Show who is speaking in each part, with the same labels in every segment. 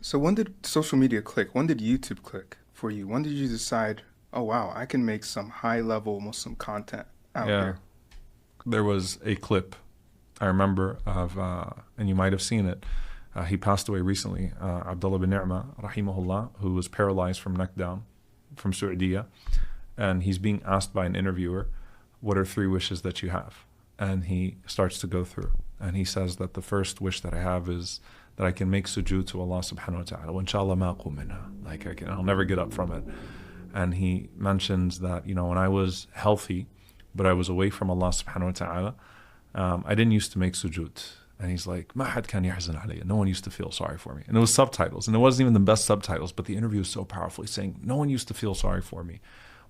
Speaker 1: So when did social media click? When did YouTube click for you? When did you decide, oh wow, I can make some high level Muslim content out
Speaker 2: Yeah,
Speaker 1: here?
Speaker 2: there was a clip I remember of, and you might have seen it. He passed away recently, Abdullah bin Ni'ma, rahimahullah, who was paralyzed from neck down from Saudiya. And he's being asked by an interviewer, what are three wishes that you have? And he starts to go through. And he says that the first wish that I have is that I can make sujood to Allah subhanahu wa ta'ala. Inshallah ma aqum minha. Like I'll never get up from it. And he mentions that, when I was healthy, but I was away from Allah subhanahu wa ta'ala, I didn't used to make sujood. And he's like, "Ma had kan yahzan alayya." No one used to feel sorry for me. And it was subtitles. And it wasn't even the best subtitles, but the interview was so powerful. He's saying, no one used to feel sorry for me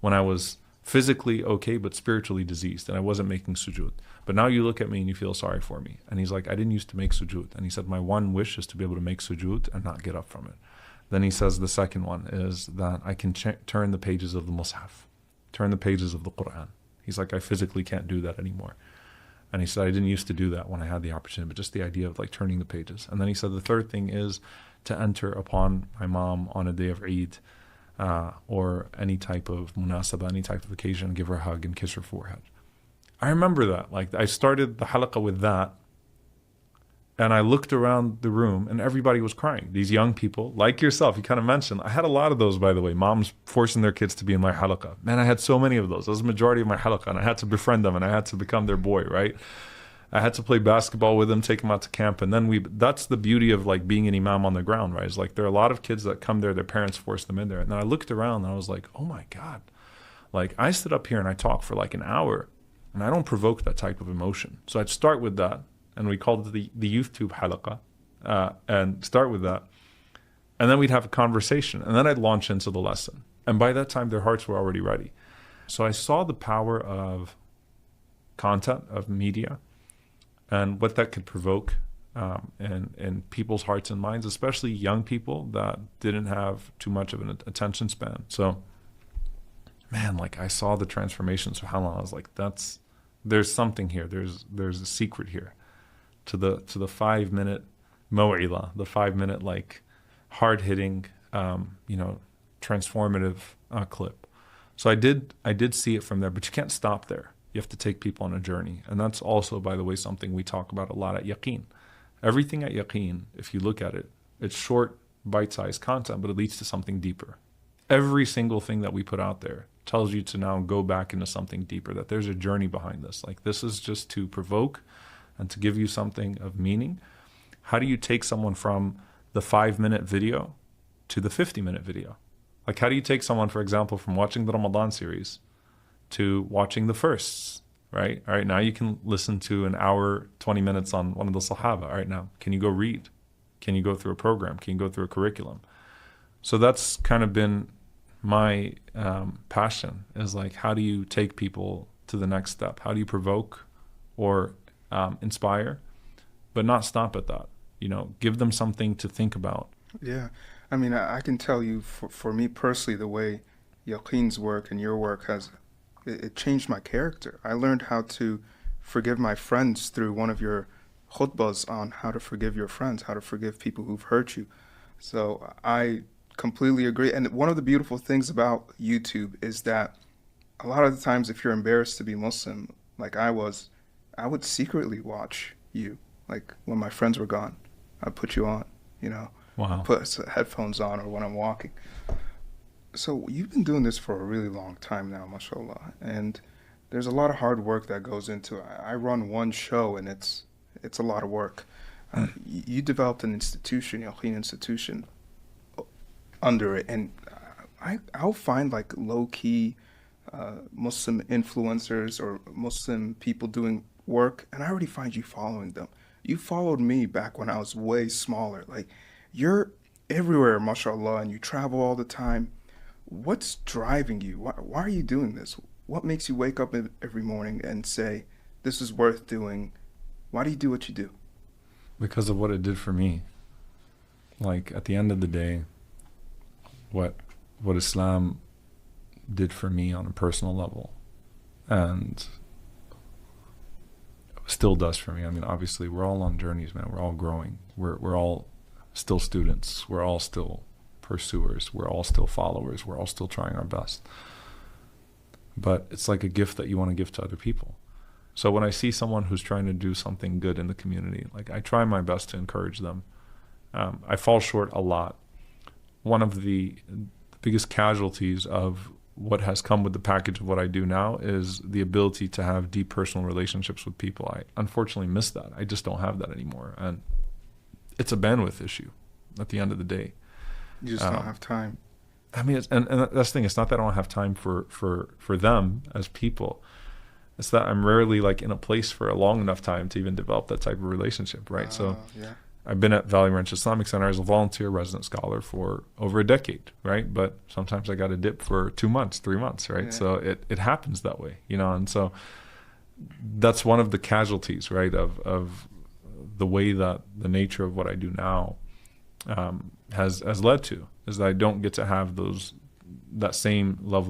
Speaker 2: when I was physically okay, but spiritually diseased, and I wasn't making sujood. But now you look at me and you feel sorry for me. And he's like, I didn't used to make sujood. And he said, my one wish is to be able to make sujood and not get up from it. Then he says the second one is that I can turn the pages of the Mus'haf, turn the pages of the Quran. He's like, I physically can't do that anymore. And he said, I didn't used to do that when I had the opportunity, but just the idea of like turning the pages. And then he said, the third thing is to enter upon my mom on a day of Eid, or any type of munasabah, any type of occasion, give her a hug and kiss her forehead. I remember that. Like I started the halaqah with that, and I looked around the room and everybody was crying. These young people, like yourself, you kind of mentioned. I had a lot of those, by the way, moms forcing their kids to be in my halaqah. Man, I had so many of those. That was the majority of my halaqah, and I had to befriend them and I had to become their boy, right? I had to play basketball with them, take them out to camp. And then that's the beauty of like being an imam on the ground, right? It's like there are a lot of kids that come there, their parents force them in there. And then I looked around and I was like, oh my God. Like I stood up here and I talked for like an hour, and I don't provoke that type of emotion. So I'd start with that. And we called it the YouTube halaqah, and start with that. And then we'd have a conversation. And then I'd launch into the lesson. And by that time, their hearts were already ready. So I saw the power of content, of media, and what that could provoke in people's hearts and minds, especially young people that didn't have too much of an attention span. So, man, like I saw the transformation. SubhanAllah, I was like, there's something here. There's a secret here to the 5-minute maw'ilah, the 5-minute like hard hitting, transformative clip. So I did see it from there, but you can't stop there. You have to take people on a journey. And that's also, by the way, something we talk about a lot at Yaqeen. Everything at Yaqeen, if you look at it, it's short, bite-sized content, but it leads to something deeper. Every single thing that we put out there tells you to now go back into something deeper, that there's a journey behind this. Like this is just to provoke and to give you something of meaning. How do you take someone from the 5-minute video to the 50-minute video? Like how do you take someone, for example, from watching the Ramadan series to watching the firsts, right? All right, now you can listen to an hour, 20 minutes on one of the Sahaba. All right, now, can you go read? Can you go through a program? Can you go through a curriculum? So that's kind of been my passion, is like, how do you take people to the next step? How do you provoke or inspire, but not stop at that? Give them something to think about.
Speaker 1: Yeah, I mean, I can tell you for me personally, the way Yaqeen's work and your work it changed my character. I learned how to forgive my friends through one of your khutbahs on how to forgive your friends, how to forgive people who've hurt you. So I completely agree. And one of the beautiful things about YouTube is that a lot of the times if you're embarrassed to be Muslim, like I would secretly watch you. Like when my friends were gone, I'd put you on,
Speaker 2: Wow.
Speaker 1: put headphones on or when I'm walking. So you've been doing this for a really long time now, mashallah, and there's a lot of hard work that goes into it. I run one show, and it's a lot of work. You developed an institution, Yaqeen Institution, under it, and I'll find like low-key Muslim influencers or Muslim people doing work, and I already find you following them. You followed me back when I was way smaller. Like, you're everywhere, mashallah, and you travel all the time. What's driving you? Why are you doing this? What makes you wake up every morning and say, this is worth doing? Why do you do what you do?
Speaker 2: Because of what it did for me. Like at the end of the day, what Islam did for me on a personal level, and still does for me. I mean, obviously we're all on journeys, man. We're all growing. We're all still students. We're all still pursuers. We're all still followers. We're all still trying our best. But it's like a gift that you want to give to other people. So when I see someone who's trying to do something good in the community, like I try my best to encourage them. I fall short a lot. One of the biggest casualties of what has come with the package of what I do now is the ability to have deep personal relationships with people. I unfortunately miss that. I just don't have that anymore. And it's a bandwidth issue at the end of the day.
Speaker 1: You just don't have time.
Speaker 2: I mean, and that's the thing. It's not that I don't have time for them as people. It's that I'm rarely like in a place for a long enough time to even develop that type of relationship, right? So
Speaker 1: yeah.
Speaker 2: I've been at Valley Ranch Islamic Center as a volunteer resident scholar for over a decade, right? But sometimes I got to dip for 2 months, 3 months, right?
Speaker 1: Yeah.
Speaker 2: So it happens that way, you know? And so that's one of the casualties, right, of the way that the nature of what I do now has led to, is that I don't get to have that same level